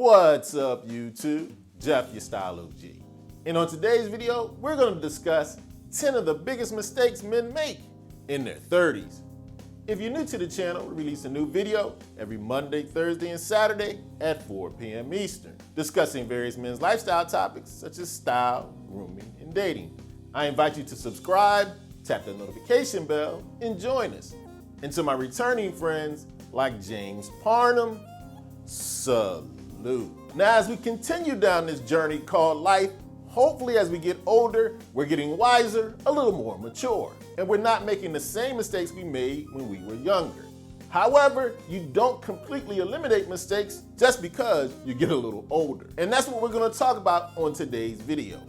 What's up, YouTube? Jeff, your Style O.G. And on today's video, we're going to discuss 10 of the biggest mistakes men make in their 30s. If you're new to the channel, we release a new video every Monday, Thursday, and Saturday at 4 p.m. Eastern, discussing various men's lifestyle topics such as style, grooming, and dating. I invite you to subscribe, tap the notification bell, and join us. And to my returning friends like James Parnham, salute. Now, as we continue down this journey called life, hopefully as we get older, we're getting wiser, a little more mature, and we're not making the same mistakes we made when we were younger. However, you don't completely eliminate mistakes just because you get a little older. And that's what we're going to talk about on today's video.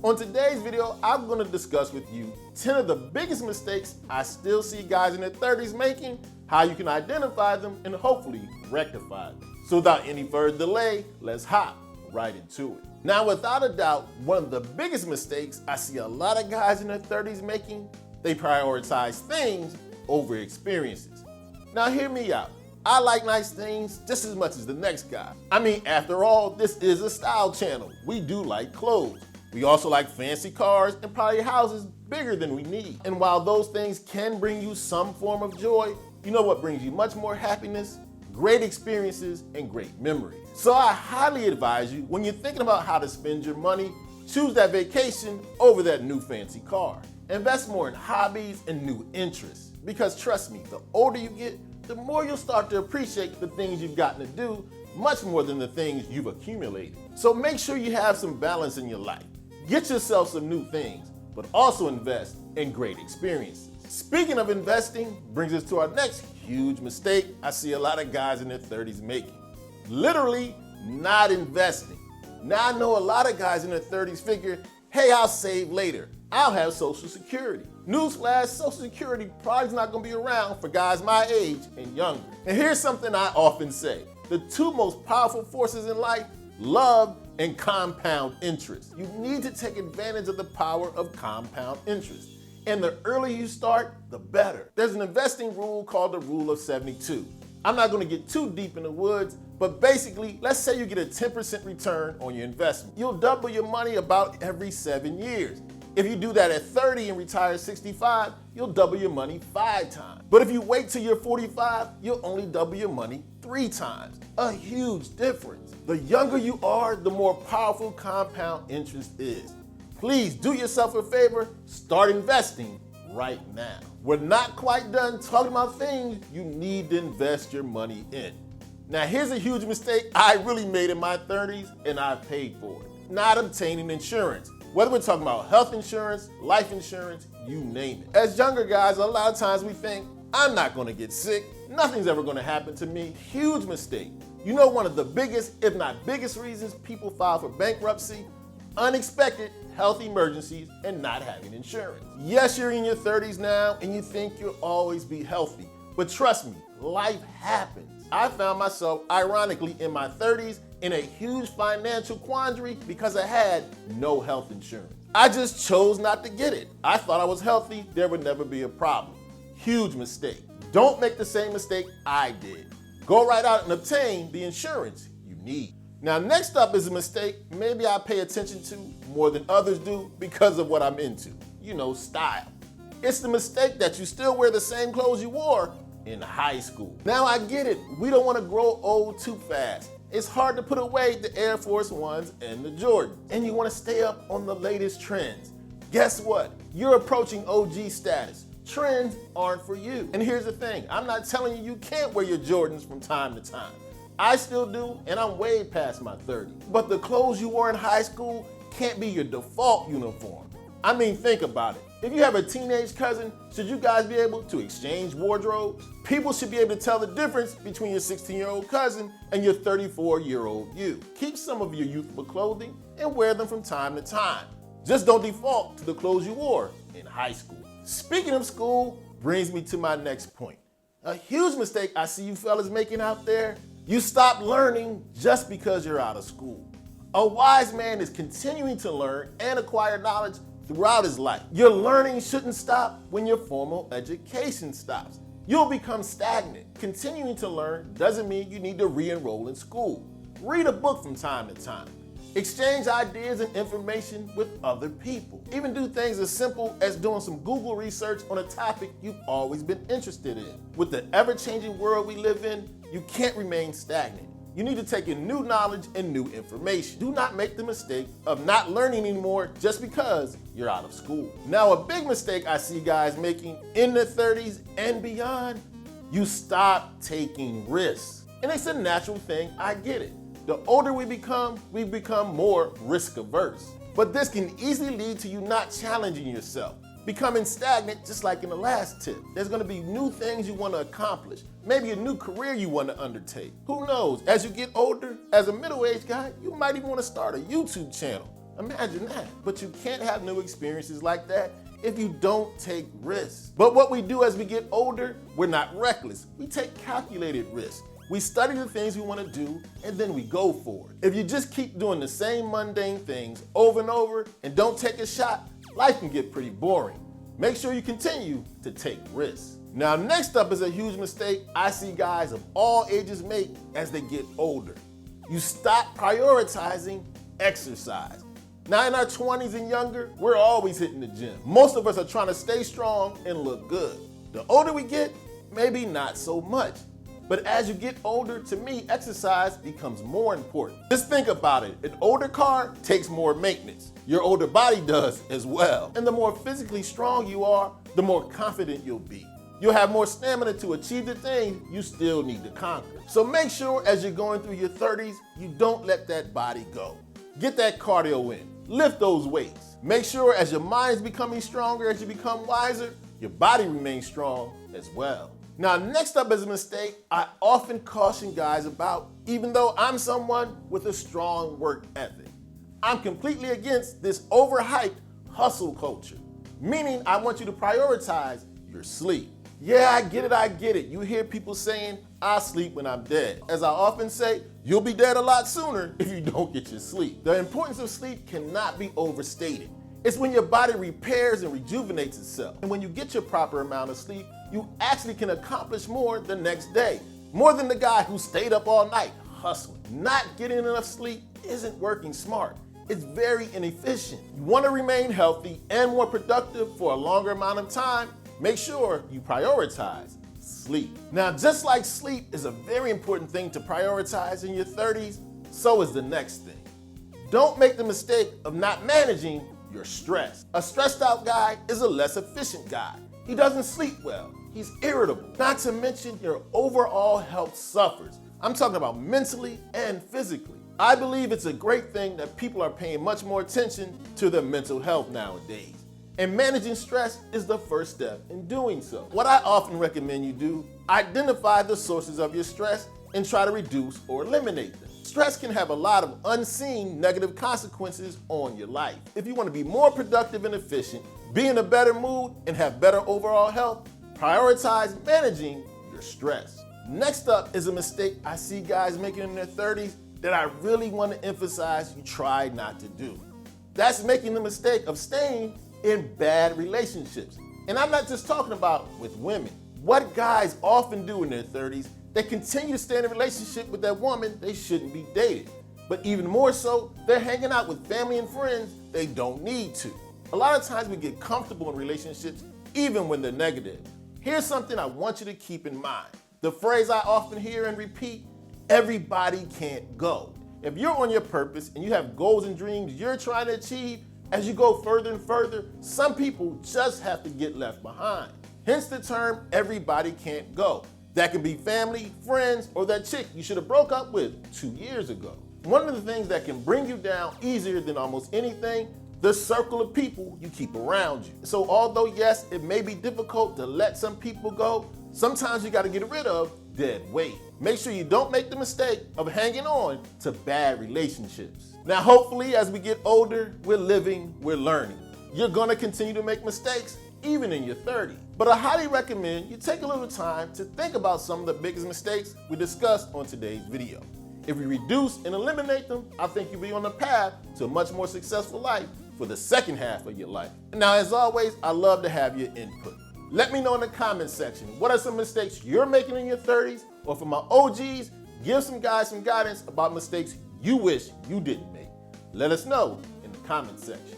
On today's video, I'm going to discuss with you 10 of the biggest mistakes I still see guys in their 30s making, how you can identify them, and hopefully rectify them. So without any further delay, let's hop right into it. Now, without a doubt, one of the biggest mistakes I see a lot of guys in their 30s making, they prioritize things over experiences. Now, hear me out. I like nice things just as much as the next guy. I mean, after all, this is a style channel. We do like clothes. We also like fancy cars and probably houses bigger than we need. And while those things can bring you some form of joy, you know what brings you much more happiness? Great experiences and great memories. So I highly advise you, when you're thinking about how to spend your money, choose that vacation over that new fancy car. Invest more in hobbies and new interests. Because trust me, the older you get, the more you'll start to appreciate the things you've gotten to do, much more than the things you've accumulated. So make sure you have some balance in your life. Get yourself some new things, but also invest in great experiences. Speaking of investing, brings us to our next huge mistake I see a lot of guys in their 30s making. Literally not investing. Now, I know a lot of guys in their 30s figure, hey, I'll save later. I'll have Social Security. Newsflash, Social Security probably is not gonna be around for guys my age and younger. And here's something I often say. The two most powerful forces in life, love and compound interest. You need to take advantage of the power of compound interest. And the earlier you start, the better. There's an investing rule called the rule of 72. I'm not gonna get too deep in the woods, but basically, let's say you get a 10% return on your investment. You'll double your money about every 7 years. If you do that at 30 and retire at 65, you'll double your money 5 times. But if you wait till you're 45, you'll only double your money 3 times. A huge difference. The younger you are, the more powerful compound interest is. Please do yourself a favor, start investing right now. We're not quite done talking about things you need to invest your money in. Now, here's a huge mistake I really made in my 30s, and I paid for it. Not obtaining insurance. Whether we're talking about health insurance, life insurance, you name it. As younger guys, a lot of times we think, I'm not gonna get sick, nothing's ever gonna happen to me. Huge mistake. You know one of the biggest, if not biggest reasons people file for bankruptcy? Unexpected health emergencies and not having insurance. Yes, you're in your 30s now and you think you'll always be healthy, but trust me, life happens. I found myself, ironically, in my 30s in a huge financial quandary because I had no health insurance. I just chose not to get it. I thought I was healthy, there would never be a problem. Huge mistake. Don't make the same mistake I did. Go right out and obtain the insurance you need. Now, next up is a mistake maybe I pay attention to more than others do because of what I'm into. You know, style. It's the mistake that you still wear the same clothes you wore in high school. Now, I get it. We don't want to grow old too fast. It's hard to put away the Air Force Ones and the Jordans. And you want to stay up on the latest trends. Guess what? You're approaching OG status. Trends aren't for you. And here's the thing. I'm not telling you you can't wear your Jordans from time to time. I still do, and I'm way past my 30s. But the clothes you wore in high school can't be your default uniform. I mean, think about it. If you have a teenage cousin, should you guys be able to exchange wardrobes? People should be able to tell the difference between your 16-year-old cousin and your 34-year-old you. Keep some of your youthful clothing and wear them from time to time. Just don't default to the clothes you wore in high school. Speaking of school, brings me to my next point. A huge mistake I see you fellas making out there. You stop learning just because you're out of school. A wise man is continuing to learn and acquire knowledge throughout his life. Your learning shouldn't stop when your formal education stops. You'll become stagnant. Continuing to learn doesn't mean you need to re-enroll in school. Read a book from time to time. Exchange ideas and information with other people. Even do things as simple as doing some Google research on a topic you've always been interested in. With the ever-changing world we live in, you can't remain stagnant. You need to take in new knowledge and new information. Do not make the mistake of not learning anymore just because you're out of school. Now, a big mistake I see guys making in their 30s and beyond, you stop taking risks. And it's a natural thing, I get it. The older we become more risk averse. But this can easily lead to you not challenging yourself, becoming stagnant just like in the last tip. There's gonna be new things you wanna accomplish, maybe a new career you wanna undertake. Who knows, as you get older, as a middle-aged guy, you might even wanna start a YouTube channel. Imagine that. But you can't have new experiences like that if you don't take risks. But what we do as we get older, we're not reckless. We take calculated risks. We study the things we want to do, and then we go for it. If you just keep doing the same mundane things over and over and don't take a shot, life can get pretty boring. Make sure you continue to take risks. Now, next up is a huge mistake I see guys of all ages make as they get older. You stop prioritizing exercise. Now, in our 20s and younger, we're always hitting the gym. Most of us are trying to stay strong and look good. The older we get, maybe not so much. But as you get older, to me, exercise becomes more important. Just think about it. An older car takes more maintenance. Your older body does as well. And the more physically strong you are, the more confident you'll be. You'll have more stamina to achieve the thing you still need to conquer. So make sure as you're going through your 30s, you don't let that body go. Get that cardio in. Lift those weights. Make sure as your mind's becoming stronger, as you become wiser, your body remains strong as well. Now, next up is a mistake I often caution guys about, even though I'm someone with a strong work ethic. I'm completely against this overhyped hustle culture, meaning I want you to prioritize your sleep. Yeah, I get it. You hear people saying, I sleep when I'm dead. As I often say, you'll be dead a lot sooner if you don't get your sleep. The importance of sleep cannot be overstated. It's when your body repairs and rejuvenates itself. And when you get your proper amount of sleep, you actually can accomplish more the next day. More than the guy who stayed up all night hustling. Not getting enough sleep isn't working smart. It's very inefficient. You want to remain healthy and more productive for a longer amount of time, make sure you prioritize sleep. Now, just like sleep is a very important thing to prioritize in your 30s, so is the next thing. Don't make the mistake of not managing your stress. A stressed out guy is a less efficient guy. He doesn't sleep well. He's irritable. Not to mention your overall health suffers. I'm talking about mentally and physically. I believe it's a great thing that people are paying much more attention to their mental health nowadays. And managing stress is the first step in doing so. What I often recommend you do, identify the sources of your stress and try to reduce or eliminate them. Stress can have a lot of unseen negative consequences on your life. If you want to be more productive and efficient, be in a better mood, and have better overall health, prioritize managing your stress. Next up is a mistake I see guys making in their 30s that I really want to emphasize you try not to do. That's making the mistake of staying in bad relationships. And I'm not just talking about with women. What guys often do in their 30s, they continue to stay in a relationship with that woman they shouldn't be dating. But even more so, they're hanging out with family and friends they don't need to. A lot of times we get comfortable in relationships even when they're negative. Here's something I want you to keep in mind. The phrase I often hear and repeat, everybody can't go. If you're on your purpose and you have goals and dreams you're trying to achieve, as you go further and further, some people just have to get left behind. Hence the term, everybody can't go. That can be family, friends, or that chick you should have broke up with 2 years ago. One of the things that can bring you down easier than almost anything, the circle of people you keep around you. So although yes, it may be difficult to let some people go, sometimes you gotta get rid of dead weight. Make sure you don't make the mistake of hanging on to bad relationships. Now, hopefully, as we get older, we're living, we're learning. You're gonna continue to make mistakes, even in your 30s. But I highly recommend you take a little time to think about some of the biggest mistakes we discussed on today's video. If we reduce and eliminate them, I think you'll be on the path to a much more successful life for the second half of your life. Now, as always, I love to have your input. Let me know in the comments section, what are some mistakes you're making in your 30s? Or for my OGs, Give some guys some guidance about mistakes you wish you didn't make. Let us know in the comment section.